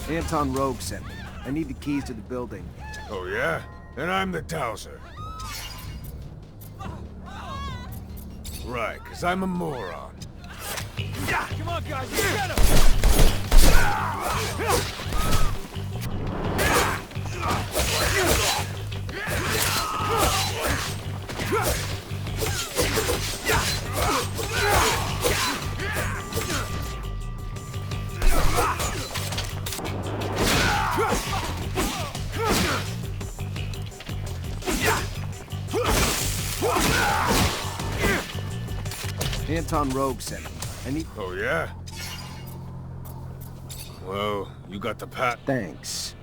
Anton Rogue sent me. I need the keys to the building. Oh yeah? Then I'm the Dowser. Right, 'cause I'm a moron. Come on, guys, let's get him! Anton Rogue sent me. I need... Oh yeah? Well, you got the pat. Thanks.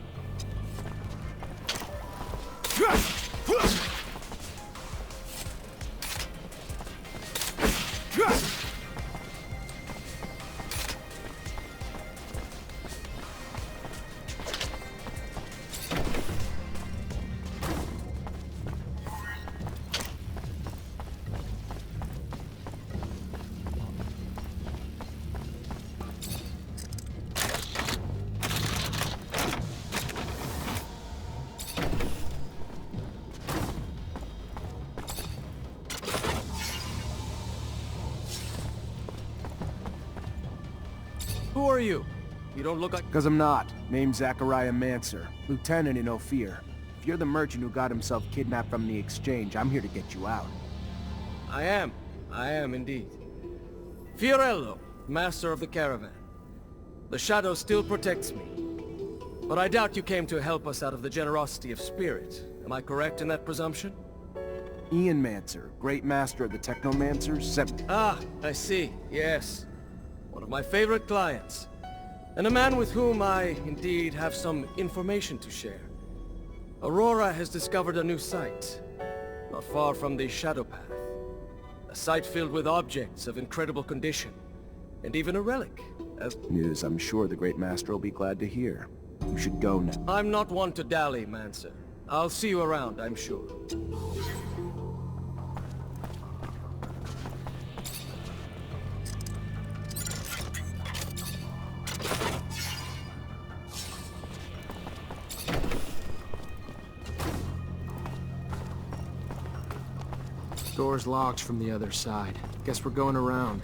Who are you? You don't look like... Because I'm not. Name's Reconnecting, lieutenant in Ophir. If you're the merchant who got himself kidnapped from the exchange, I'm here to get you out. I am indeed. Fiorello, master of the caravan. The shadow still protects me. But I doubt you came to help us out of the generosity of spirit. Am I correct in that presumption? Ian Mancer, great master of the Technomancer, sent... Ah, I see. Yes. One of my favorite clients. And a man with whom I, indeed, have some information to share. Aurora has discovered a new site, not far from the Shadow Path. A site filled with objects of incredible condition, and even a relic, as... News I'm sure the great master will be glad to hear. You should go now. I'm not one to dally, Mancer. I'll see you around, I'm sure. Door's locked from the other side. Guess we're going around.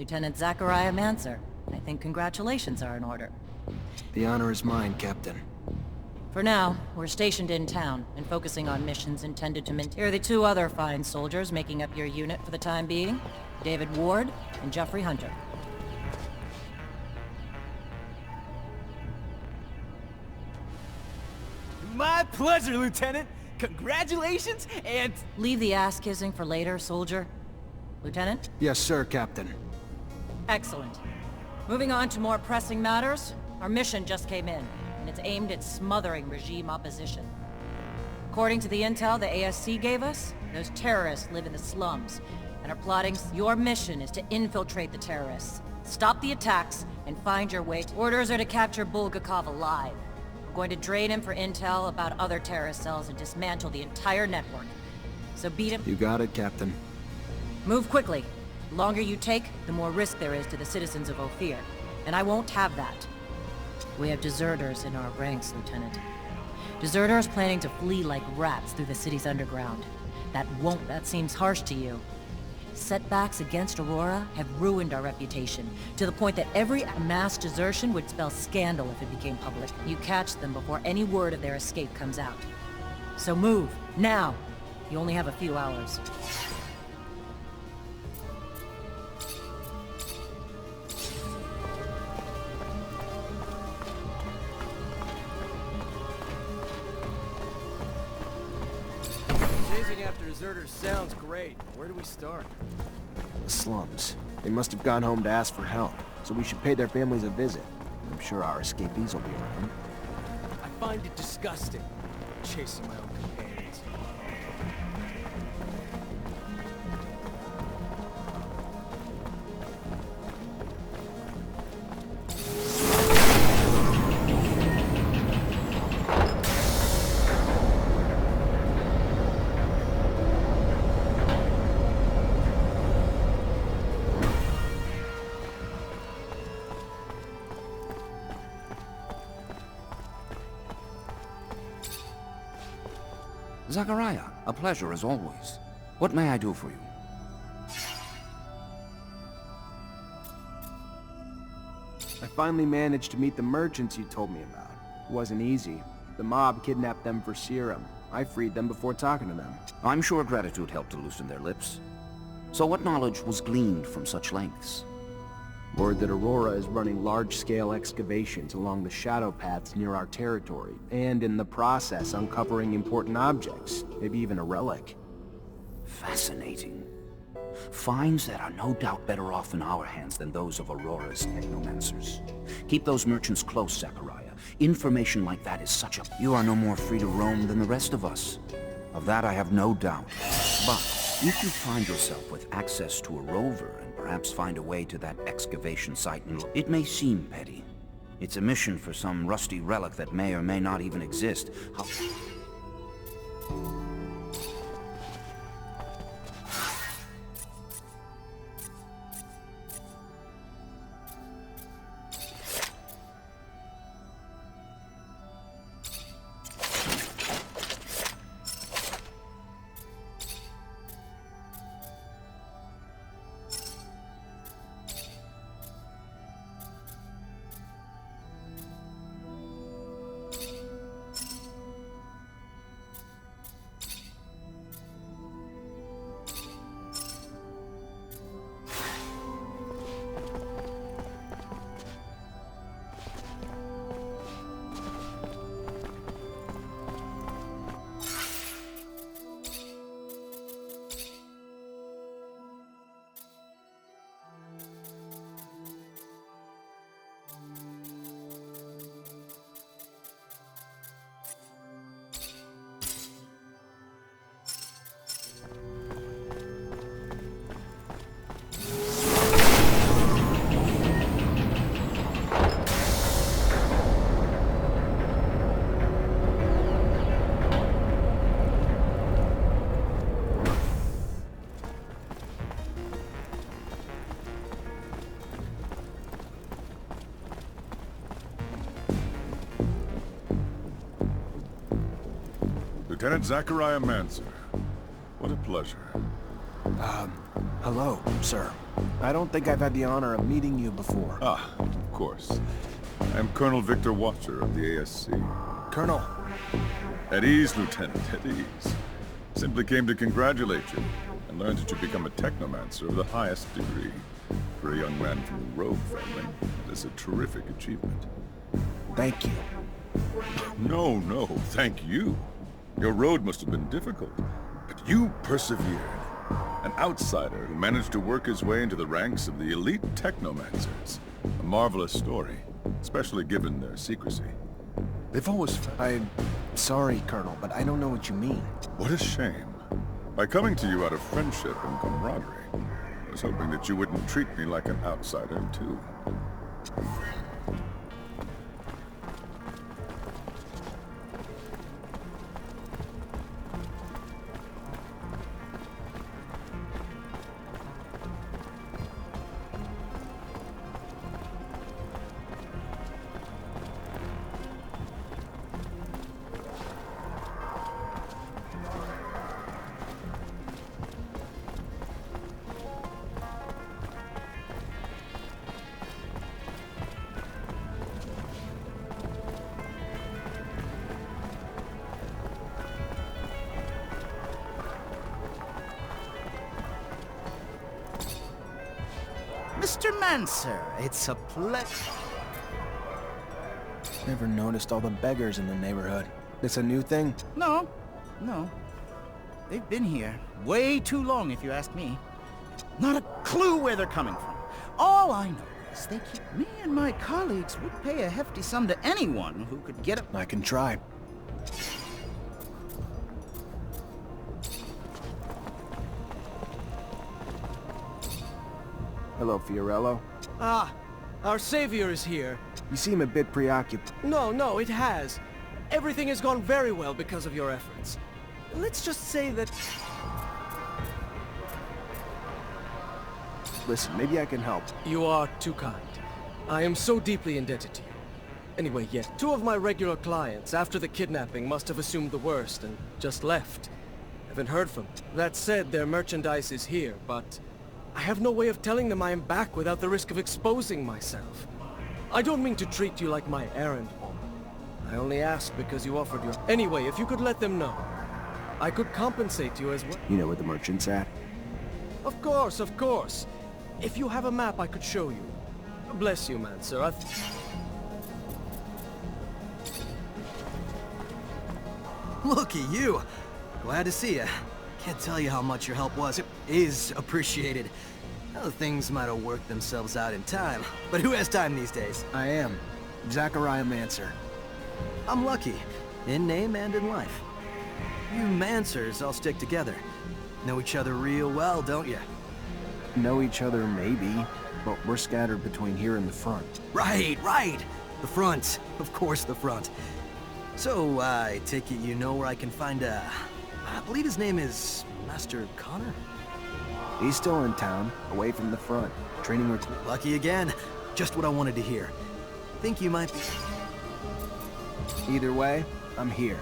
Lieutenant Zachariah Mancer. I think congratulations are in order. The honor is mine, Captain. For now, we're stationed in town, and focusing on missions intended to maintain... Here are the two other fine soldiers making up your unit for the time being. David Ward and Jeffrey Hunter. My pleasure, Lieutenant! Congratulations, and... Leave the ass-kissing for later, soldier. Lieutenant? Yes, sir, Captain. Excellent. Moving on to more pressing matters, our mission just came in, and it's aimed at smothering regime opposition. According to the intel the ASC gave us, those terrorists live in the slums, and are plotting... Your mission is to infiltrate the terrorists, stop the attacks, and find your way to... Orders are to capture Bulgakov alive. We're going to drain him for intel about other terrorist cells and dismantle the entire network. So beat him... You got it, Captain. Move quickly. The longer you take, the more risk there is to the citizens of Ophir. And I won't have that. We have deserters in our ranks, Lieutenant. Deserters planning to flee like rats through the city's underground. That seems harsh to you. Setbacks against Aurora have ruined our reputation, to the point that every mass desertion would spell scandal if it became public. You catch them before any word of their escape comes out. So move, now! You only have a few hours. Chasing after deserters sounds great. Where do we start? The slums. They must have gone home to ask for help, so we should pay their families a visit. I'm sure our escapees will be around. I find it disgusting, chasing my own companions. Zachariah, a pleasure as always. What may I do for you? I finally managed to meet the merchants you told me about. It wasn't easy. The mob kidnapped them for serum. I freed them before talking to them. I'm sure gratitude helped to loosen their lips. So what knowledge was gleaned from such lengths? Word that Aurora is running large-scale excavations along the shadow paths near our territory, and in the process uncovering important objects, maybe even a relic. Fascinating. Finds that are no doubt better off in our hands than those of Aurora's Technomancers. Keep those merchants close, Zachariah. Information like that is such a... You are no more free to roam than the rest of us. Of that I have no doubt. But if you find yourself with access to a rover and perhaps find a way to that excavation site, it may seem petty. It's a mission for some rusty relic that may or may not even exist. Lieutenant Zachariah Mancer. What a pleasure. Hello, sir. I don't think I've had the honor of meeting you before. Ah, of course. I'm Colonel Victor Watcher of the ASC. Colonel. At ease, Lieutenant, at ease. Simply came to congratulate you, and learn that you become a Technomancer of the highest degree. For a young man from the Rogue family, it is a terrific achievement. Thank you. No, thank you. Your road must have been difficult, but you persevered. An outsider who managed to work his way into the ranks of the elite Technomancers. A marvelous story, especially given their secrecy. They've always... I'm sorry, Colonel, but I don't know what you mean. What a shame. By coming to you out of friendship and camaraderie, I was hoping that you wouldn't treat me like an outsider, too. Mr. Mancer, it's a pleasure. Never noticed all the beggars in the neighborhood. This a new thing? No. They've been here way too long, if you ask me. Not a clue where they're coming from. All I know is they keep me and my colleagues would pay a hefty sum to anyone who could get up. I can try. Hello, Fiorello. Ah, our savior is here. You seem a bit preoccupied. No, it has. Everything has gone very well because of your efforts. Let's just say that... Listen, maybe I can help. You are too kind. I am so deeply indebted to you. Anyway, yes, two of my regular clients after the kidnapping must have assumed the worst and just left. Haven't heard from them. That said, their merchandise is here, but I have no way of telling them I am back without the risk of exposing myself. I don't mean to treat you like my errand woman. I only ask because you offered your... Anyway, if you could let them know, I could compensate you as well. You know where the merchant's at? Of course. If you have a map, I could show you. Bless you, man, sir. Look at you. Glad to see you. Can't tell you how much your help was. It is appreciated. Well, things might have worked themselves out in time, but who has time these days? I am. Zachariah Mancer. I'm lucky, in name and in life. You Mancers all stick together. Know each other real well, don't you? Know each other, maybe, but we're scattered between here and the front. Right. The front. Of course, the front. So, I take it you know where I can find I believe his name is Master Connor? He's still in town, away from the front, training recruit. Lucky again. Just what I wanted to hear. Think you might be... Either way, I'm here.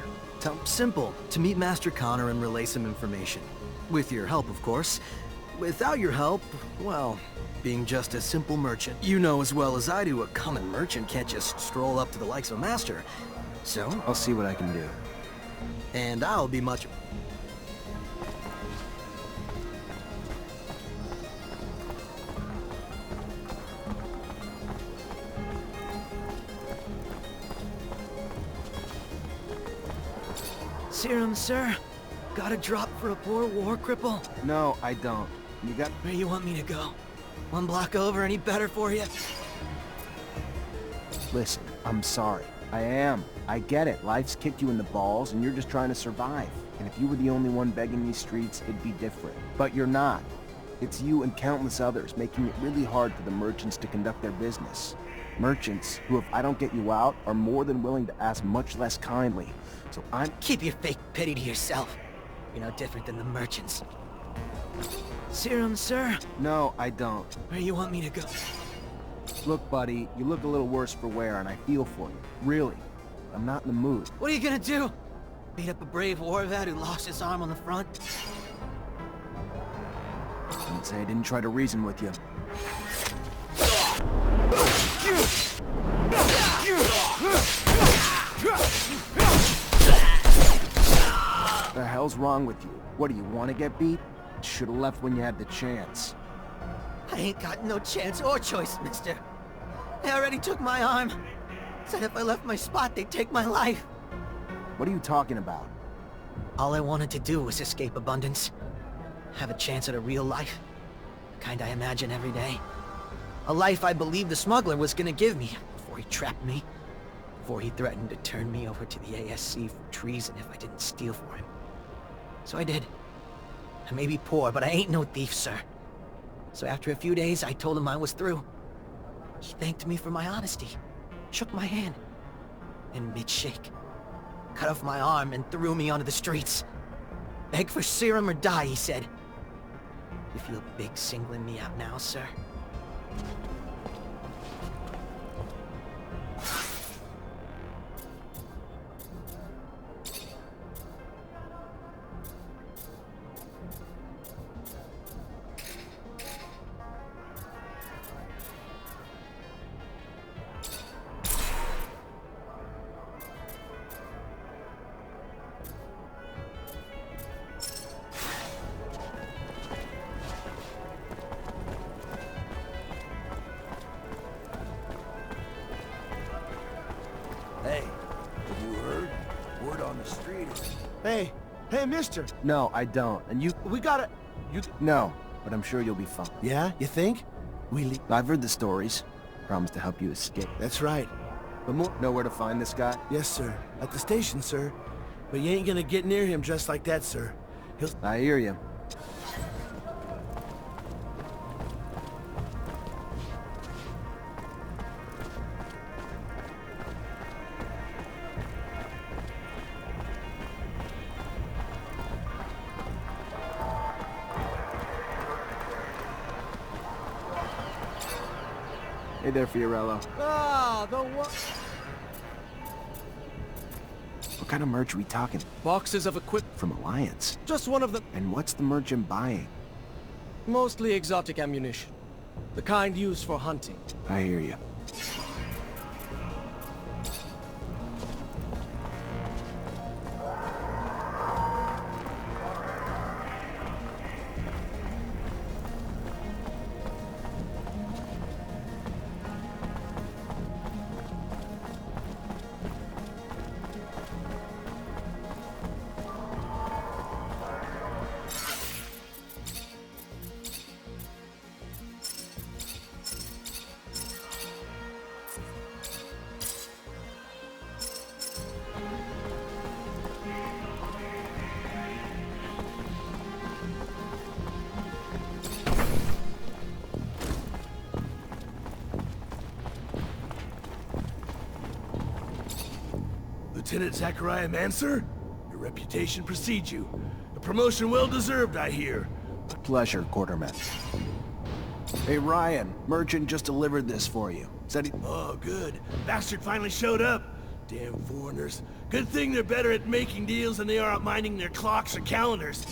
Simple. To meet Master Connor and relay some information. With your help, of course. Without your help, well, being just a simple merchant. You know as well as I do a common merchant can't just stroll up to the likes of a master. So... I'll see what I can do. And I'll be much... Serum, sir? Got a drop for a poor war cripple? No, I don't. You got... Where you want me to go? One block over, any better for you? Listen, I'm sorry. I am. I get it. Life's kicked you in the balls, and you're just trying to survive. And if you were the only one begging these streets, it'd be different. But you're not. It's you and countless others, making it really hard for the merchants to conduct their business. Merchants who, if I don't get you out, are more than willing to ask much less kindly. So I'm... Keep your fake pity to yourself. You're no different than the merchants. Serum, sir? No, I don't. Where you want me to go? Look, buddy, you look a little worse for wear, and I feel for you. Really. I'm not in the mood. What are you gonna do? Beat up a brave war vet who lost his arm on the front? Don't say I didn't try to reason with you. The hell's wrong with you? What, do you want to get beat? Should've left when you had the chance. I ain't got no chance or choice, mister. They already took my arm. Said if I left my spot, they'd take my life. What are you talking about? All I wanted to do was escape Abundance. Have a chance at a real life. The kind I imagine every day. A life I believed the smuggler was gonna give me before he trapped me. Before he threatened to turn me over to the ASC for treason if I didn't steal for him. So I did. I may be poor, but I ain't no thief, sir. So after a few days, I told him I was through. He thanked me for my honesty, shook my hand, and mid-shake, cut off my arm and threw me onto the streets. Beg for serum or die, he said. You feel big singling me out now, sir? Hey, have you heard? Word on the street is... Hey, mister! No, I don't. And you... We gotta... No, but I'm sure you'll be fine. Yeah? You think? I've heard the stories. Promise to help you escape. That's right. But more... Know where to find this guy? Yes, sir. At the station, sir. But you ain't gonna get near him dressed like that, sir. I hear you. Hey there, Fiorello. Ah, the what? What kind of merch are we talking? Boxes of equipment. From Alliance? Just one of the... And what's the merchant buying? Mostly exotic ammunition. The kind used for hunting. I hear you. Lieutenant Zachariah Mancer? Your reputation precedes you. A promotion well-deserved, I hear. Pleasure, Quarterman. Hey, Ryan. Merchant just delivered this for you. Said he... Oh, good. Bastard finally showed up. Damn foreigners. Good thing they're better at making deals than they are at minding their clocks or calendars.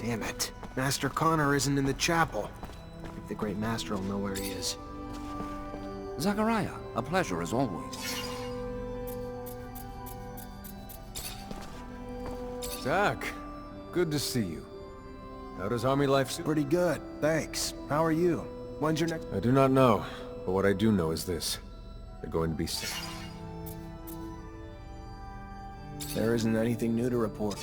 Damn it. Master Connor isn't in the chapel. I think the Great Master will know where he is. Zachariah, a pleasure as always. Zach, good to see you. How does army life suit? Pretty good, thanks. How are you? When's your next... I do not know, but what I do know is this. They're going to be sick. There isn't anything new to report.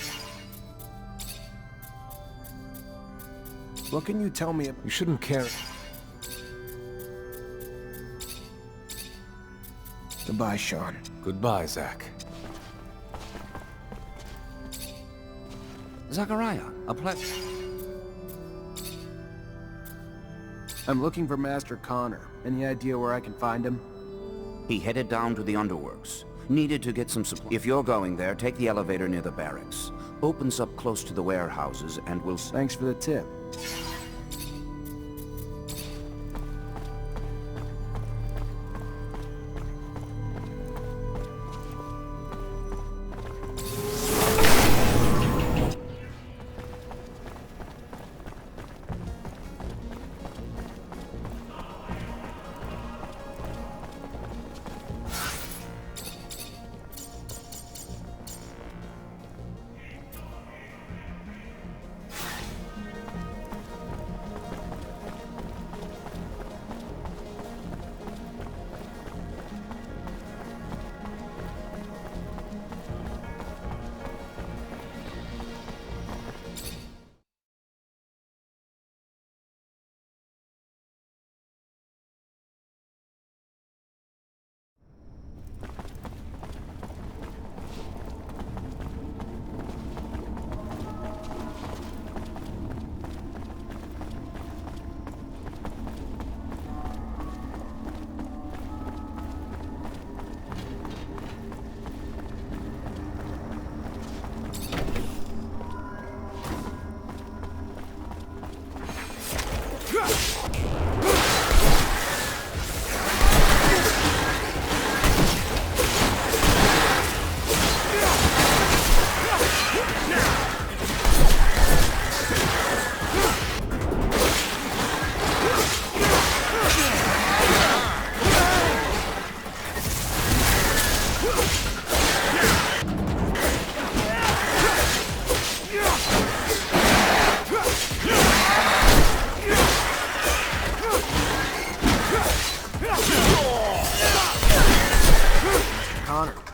What can you tell me? You shouldn't care. Goodbye, Sean. Goodbye, Zach. Zachariah, a pleasure. I'm looking for Master Connor. Any idea where I can find him? He headed down to the underworks. Needed to get some supplies. If you're going there, take the elevator near the barracks. Opens up close to the warehouses and we'll... Thanks for the tip.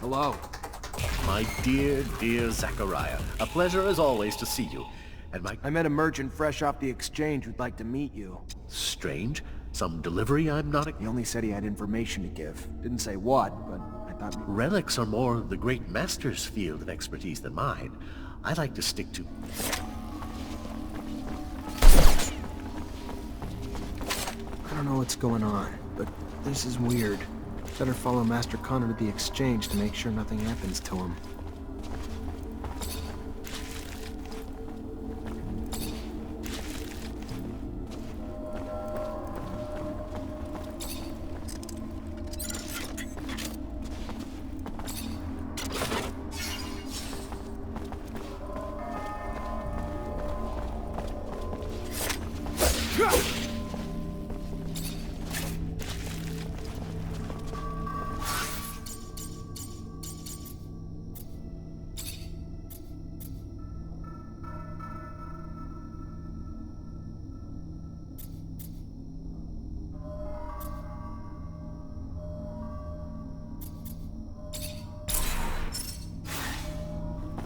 Hello. My dear, dear Zachariah, a pleasure as always to see you. And I met a merchant fresh off the exchange who'd like to meet you. Strange. Some delivery I'm not... He only said he had information to give. Didn't say what, but I thought... Relics are more the great master's field of expertise than mine. I like to stick to... I don't know what's going on, but this is weird. Better follow Master Connor to the exchange to make sure nothing happens to him.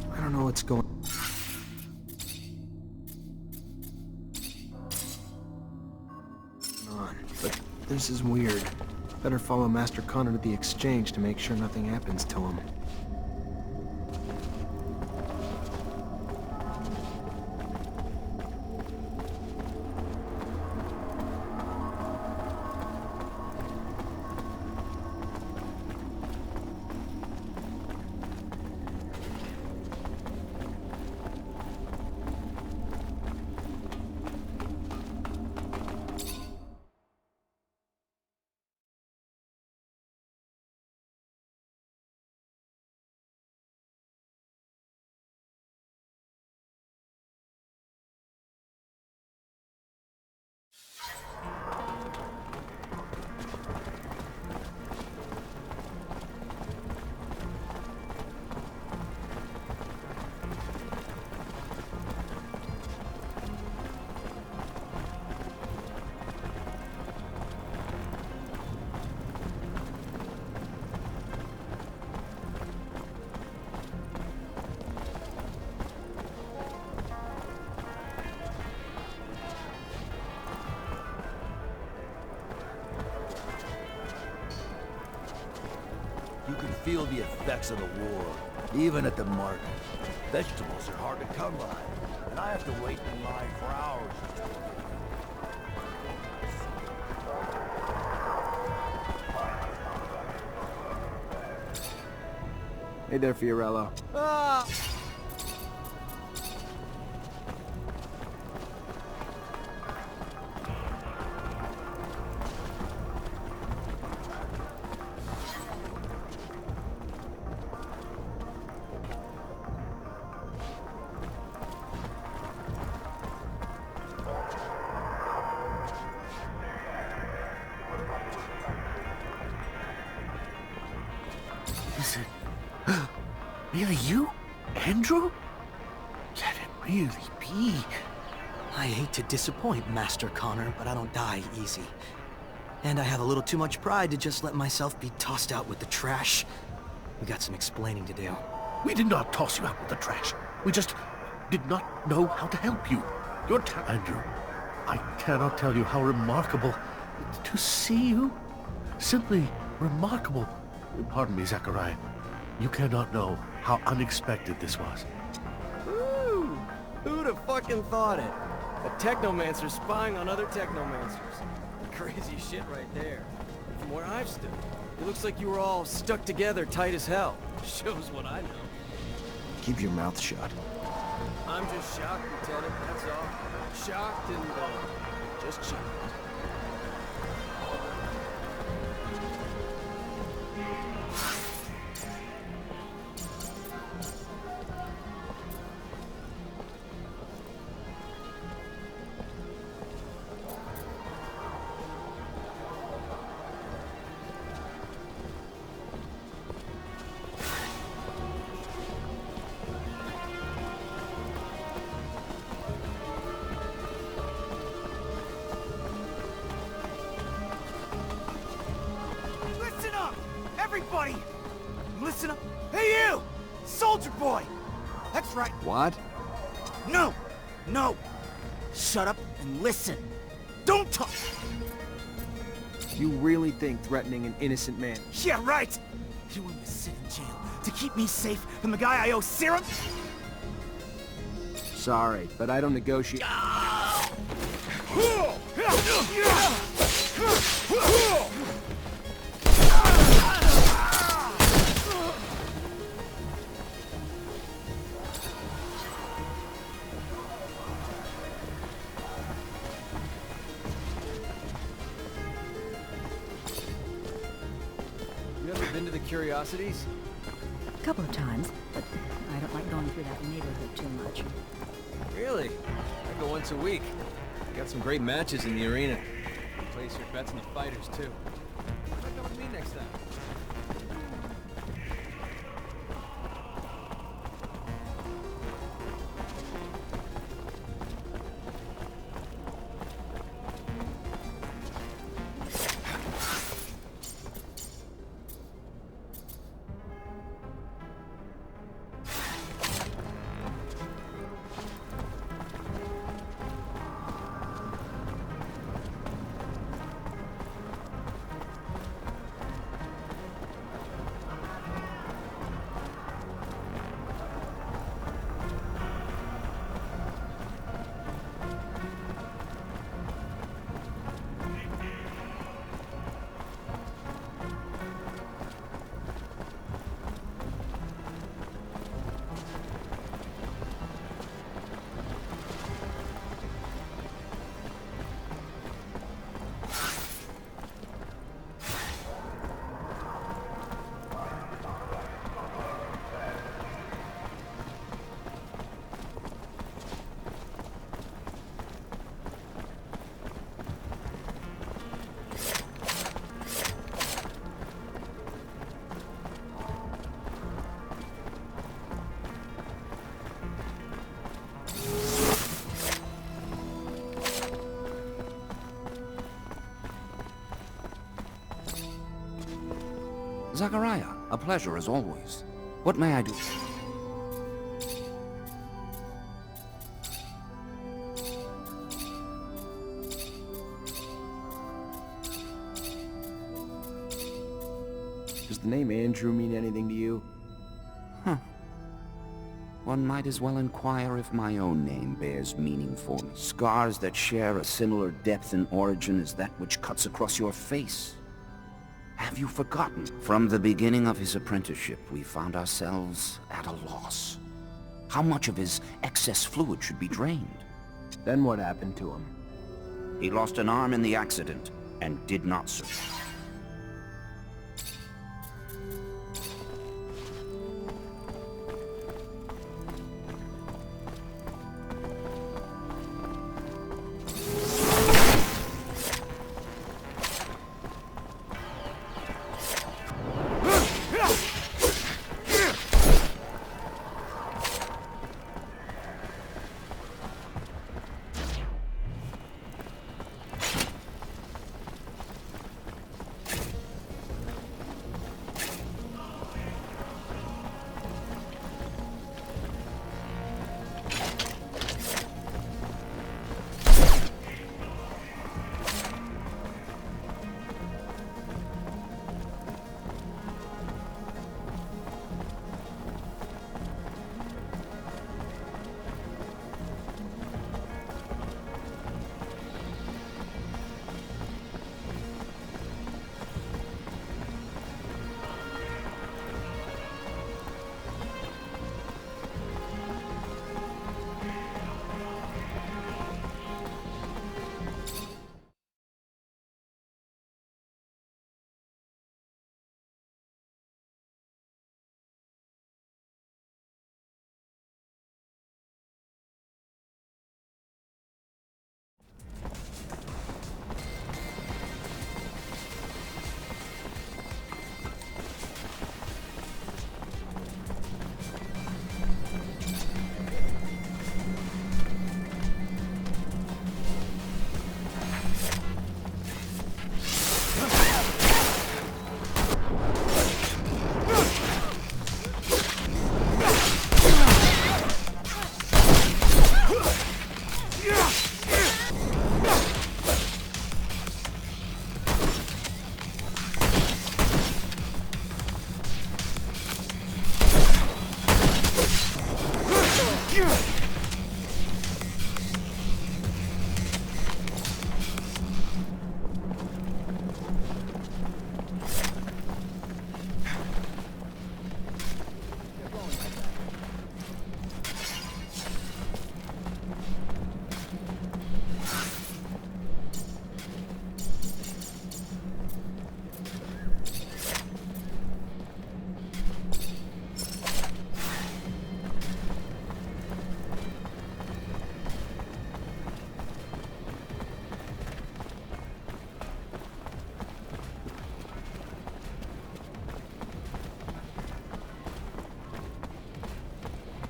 I don't know what's going on, but this is weird. Better follow Master Connor to the exchange to make sure nothing happens to him. feel the effects of the war, even at the market. Vegetables are hard to come by, and I have to wait in line for hours. Hey there, Fiorello. Ah! Is it really you, Andrew? Can it really be? I hate to disappoint, Master Connor, but I don't die easy. And I have a little too much pride to just let myself be tossed out with the trash. We got some explaining to do. We did not toss you out with the trash. We just did not know how to help you. Andrew, I cannot tell you how remarkable to see you. Simply remarkable. Pardon me, Zachariah. You cannot know how unexpected this was. Woo! Who'd have fucking thought it? A Technomancer spying on other Technomancers. Crazy shit right there. From where I've stood, it looks like you were all stuck together tight as hell. Shows what I know. Keep your mouth shut. I'm just shocked, Lieutenant, that's all. Shocked and, just shocked. Everybody! Listen up! Hey you! Soldier boy! That's right! What? No! No! Shut up and listen! Don't talk! You really think threatening an innocent man? Yeah, right! You want me to sit in jail to keep me safe from the guy I owe serum? Sorry, but I don't negotiate. You ever been to the Curiosities? A couple of times, but I don't like going through that neighborhood too much. Really? I go once a week. Got some great matches in the arena. Place your bets on the fighters, too. Come with me next time. Zachariah, a pleasure as always. What may I do? Does the name Andrew mean anything to you? Huh. One might as well inquire if my own name bears meaning for me. Scars that share a similar depth and origin as that which cuts across your face. Have you forgotten? From the beginning of his apprenticeship, we found ourselves at a loss. How much of his excess fluid should be drained? Then what happened to him? He lost an arm in the accident and did not survive.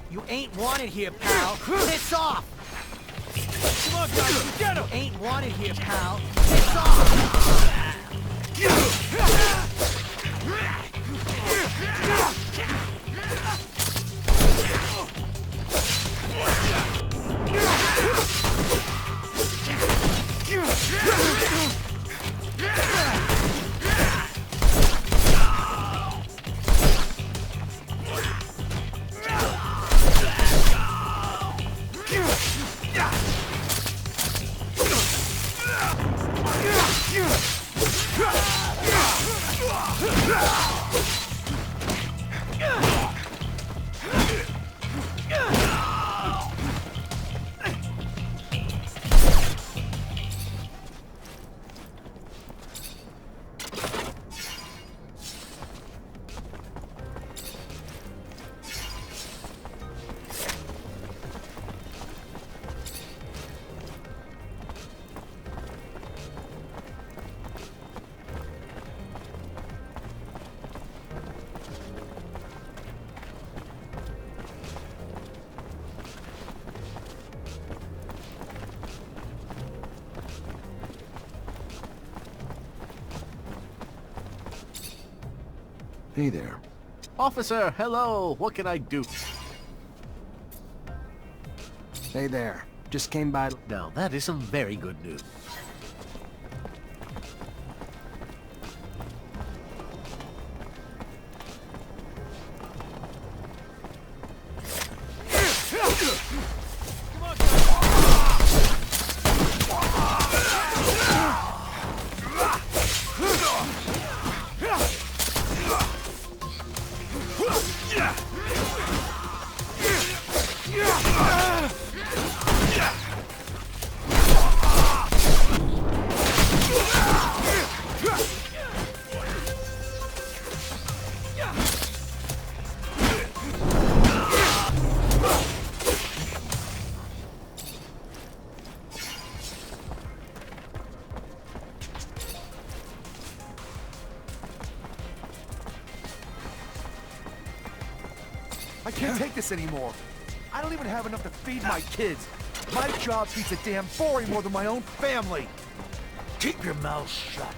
You ain't wanted here, pal. Piss off! Come on, guys, get him! You ain't wanted here, pal. Piss off! Hey there. Officer, hello. What can I do? Hey there. Just came by. Now, that is some very good news. I can't take this anymore. I don't even have enough to feed my kids. My job beats a damn boring more than my own family. Keep your mouth shut.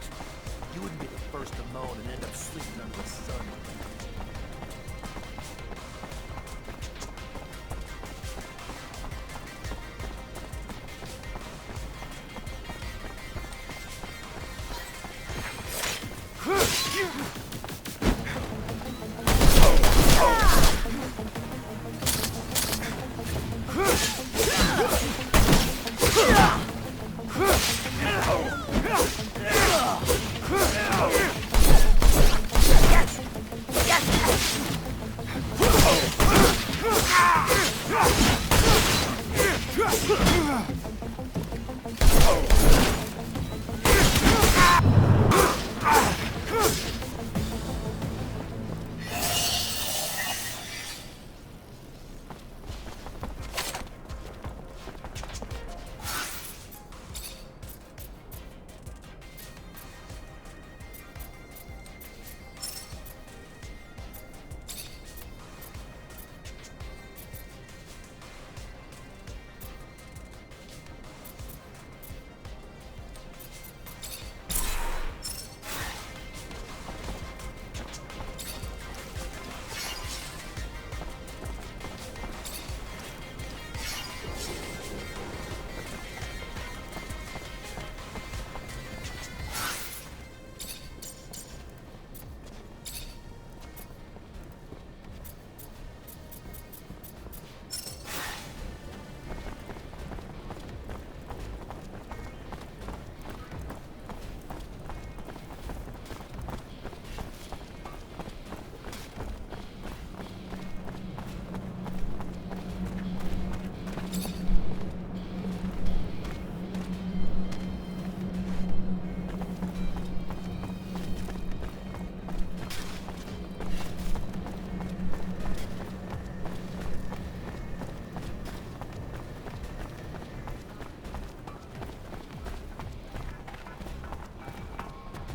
You wouldn't be the first to moan and end up sleeping under the sun.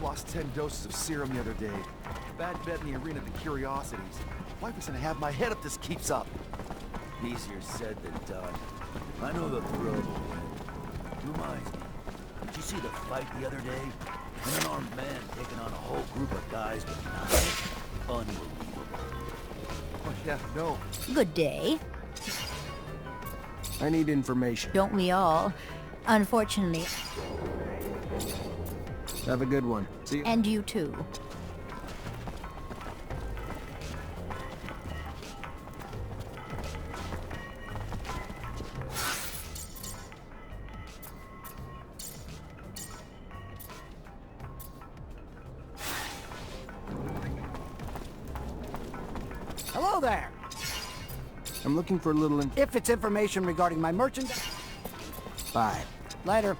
Lost 10 doses of serum the other day. Bad bet in the arena of the curiosities. Wife is gonna have my head if this keeps up. Easier said than done. I know the thrill of a win. Reminds me, did you see the fight the other day? An unarmed man taking on a whole group of guys with knives. Unbelievable. Oh yeah, no. Good day. I need information. Don't we all? Unfortunately. Have a good one. See you. And you too. Hello there. I'm looking for a little If it's information regarding my merchandise. Bye. Later.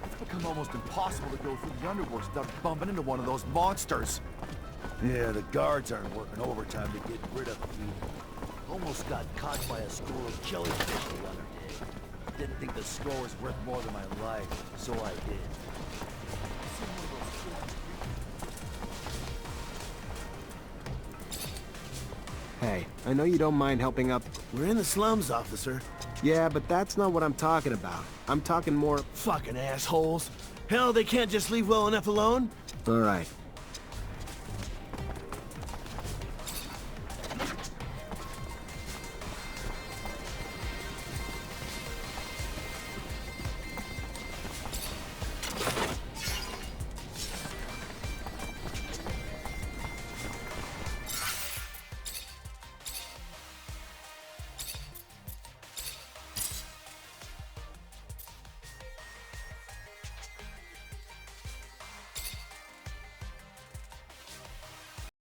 It's become almost impossible to go through the underworks without bumping into one of those monsters. Yeah, the guards aren't working overtime to get rid of you. Almost got caught by a score of jellyfish the other day. Didn't think the score was worth more than my life, so I did. Hey, I know you don't mind helping up. We're in the slums, officer. Yeah, but that's not what I'm talking about. I'm talking more... Fucking assholes. Hell, they can't just leave well enough alone. All right,